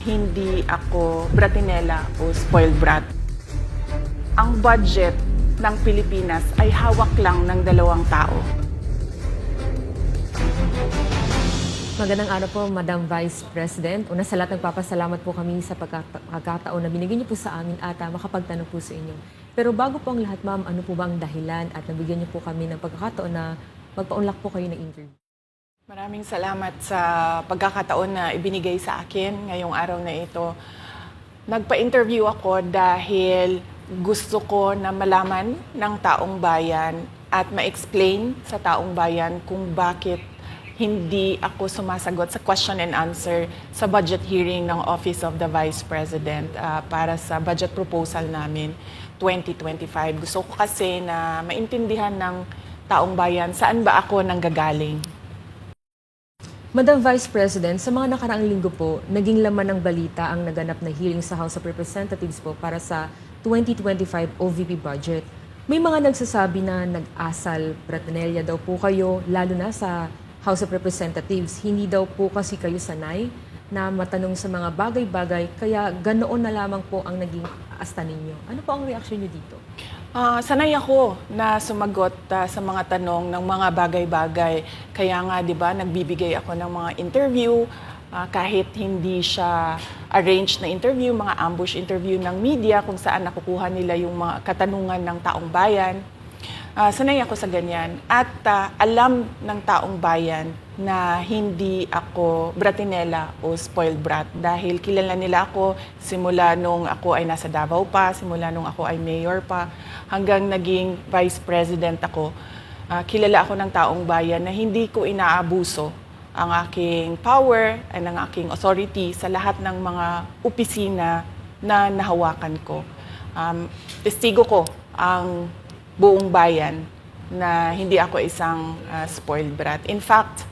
hindi ako bratinela o spoiled brat. Ang budget ng Pilipinas ay hawak lang ng 2 tao. Magandang araw po, Madam Vice President. Una sa lahat, nagpapasalamat po kami sa pagkakataon na binigyan niyo po sa amin at makapagtanong po sa inyo. Pero bago po ang lahat, ma'am, ano po ba ang dahilan at nabigyan niyo po kami ng pagkakataon na magpa-unlock po kayo ng interview? Maraming salamat sa pagkakataon na ibinigay sa akin ngayong araw na ito. Nagpa-interview ako dahil gusto ko na malaman ng taong bayan at ma-explain sa taong bayan kung bakit hindi ako sumasagot sa question and answer sa budget hearing ng Office of the Vice President para sa budget proposal namin 2025. Gusto ko kasi na maintindihan ng taong bayan saan ba ako nanggagaling. Madam Vice President, sa mga nakaraang linggo po, naging laman ng balita ang naganap na hearing sa House of Representatives po para sa 2025 OVP budget. May mga nagsasabi na nag-asal bratinelya daw po kayo, lalo na sa House of Representatives. Hindi daw po kasi kayo sanay na matanong sa mga bagay-bagay, kaya ganoon na lamang po ang naging asta ninyo. Ano po ang reaksyon niyo dito? Sanay ako na sumagot sa mga tanong ng mga bagay-bagay. Kaya nga, di ba, nagbibigay ako ng mga interview, kahit hindi siya arranged na interview, mga ambush interview ng media kung saan nakukuha nila yung mga katanungan ng taong bayan. Sanay ako sa ganyan. At alam ng taong bayan na hindi ako bratinela o spoiled brat dahil kilala nila ako simula nung ako ay nasa Davao pa, simula nung ako ay mayor pa, hanggang naging vice president ako. Kilala ako ng taong bayan na hindi ko inaabuso ang aking power at ang aking authority sa lahat ng mga opisina na nahawakan ko. Testigo ko ang buong bayan na hindi ako isang spoiled brat. In fact,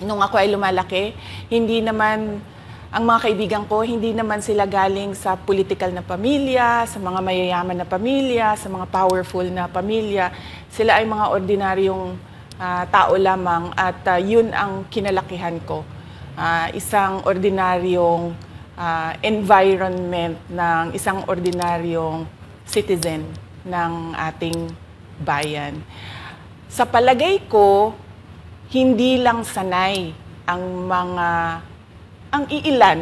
nung ako ay lumalaki, hindi naman, ang mga kaibigan ko, hindi naman sila galing sa political na pamilya, sa mga mayayaman na pamilya, sa mga powerful na pamilya. Sila ay mga ordinaryong tao lamang at yun ang kinalakihan ko. Isang ordinaryong environment ng isang ordinaryong citizen ng ating bayan. Sa palagay ko, hindi lang sanay ang iilan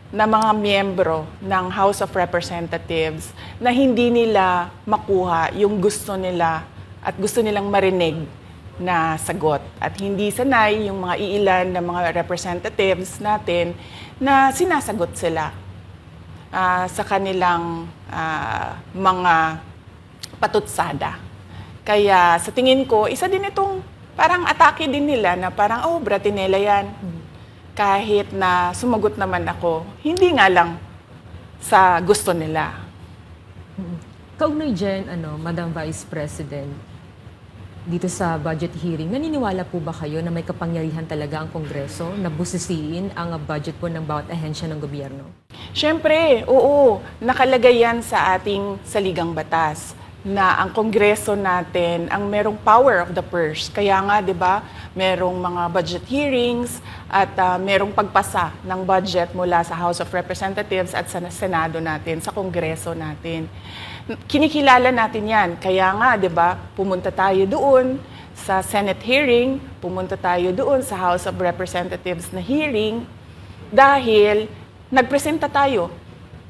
na mga miyembro ng House of Representatives na hindi nila makuha yung gusto nila at gusto nilang marinig na sagot. At hindi sanay yung mga iilan na mga representatives natin na sinasagot sila sa kanilang mga patutsada. Kaya sa tingin ko, isa din itong parang atake din nila na parang, oh, bratinela yan. Kahit na sumagot naman ako, hindi nga lang sa gusto nila. Kaugnay dyan, Madam Vice President, dito sa budget hearing, naniniwala po ba kayo na may kapangyarihan talaga ang Kongreso na busisiin ang budget po ng bawat ahensya ng gobyerno? Siyempre, oo, nakalagay yan sa ating saligang batas na ang Kongreso natin ang merong power of the purse. Kaya nga, 'di ba, merong mga budget hearings at merong pagpasa ng budget mula sa House of Representatives at sa Senado natin, sa Kongreso natin. Kinikilala natin 'yan. Kaya nga, 'di ba, pumunta tayo doon sa Senate hearing, pumunta tayo doon sa House of Representatives na hearing dahil nagpresenta tayo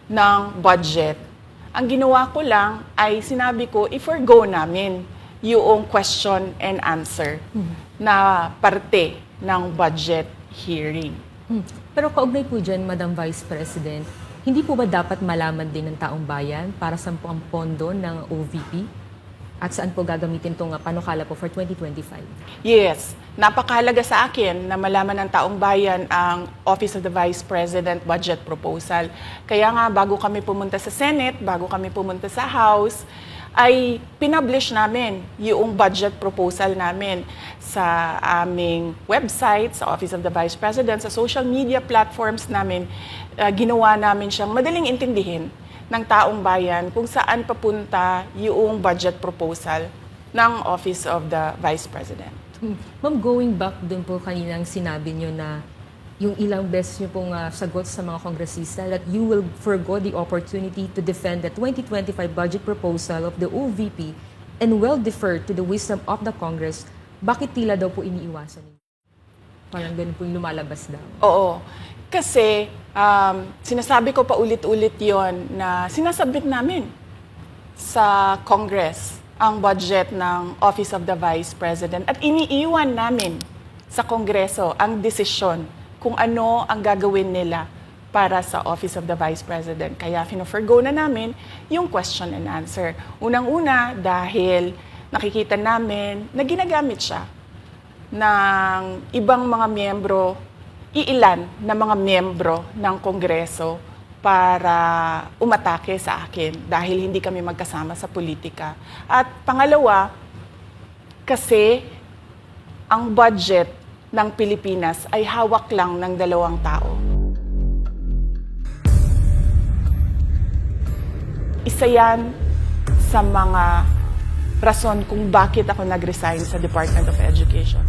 ng budget. Ang ginawa ko lang ay sinabi ko, i-forgo namin yung question and answer na parte ng budget hearing. Pero kaugnay po dyan, Madam Vice President, hindi po ba dapat malaman din ng taong bayan para saan po ang pondo ng OVP? At saan po gagamitin itong panukala po for 2025? Yes, napakahalaga sa akin na malaman ng taong bayan ang Office of the Vice President budget proposal. Kaya nga, bago kami pumunta sa Senate, bago kami pumunta sa House, ay pinublish namin yung budget proposal namin sa aming website, sa Office of the Vice President, sa social media platforms namin. Ginawa namin siyang madaling intindihin ng taong bayan kung saan papunta yung budget proposal ng Office of the Vice President. Ma'am, going back dun po kaninang sinabi nyo na yung ilang beses niyo pong sagot sa mga kongresista that you will forgo the opportunity to defend the 2025 budget proposal of the OVP and will defer to the wisdom of the Congress, bakit tila daw po iniiwasan niyo? Parang ganun po yung lumalabas daw. Oo. Kasi sinasabi ko pa ulit-ulit yon na sinasubmit namin sa Congress ang budget ng Office of the Vice President at iniiwan namin sa Kongreso ang desisyon kung ano ang gagawin nila para sa Office of the Vice President. Kaya fino-forgo na namin yung question and answer. Unang-una dahil nakikita namin na ginagamit siya ng ibang mga miyembro, iilan na mga miyembro ng Kongreso para umatake sa akin dahil hindi kami magkasama sa politika. At pangalawa, kasi ang budget ng Pilipinas ay hawak lang ng 2 tao. Isa yan sa mga rason kung bakit ako nag-resign sa Department of Education.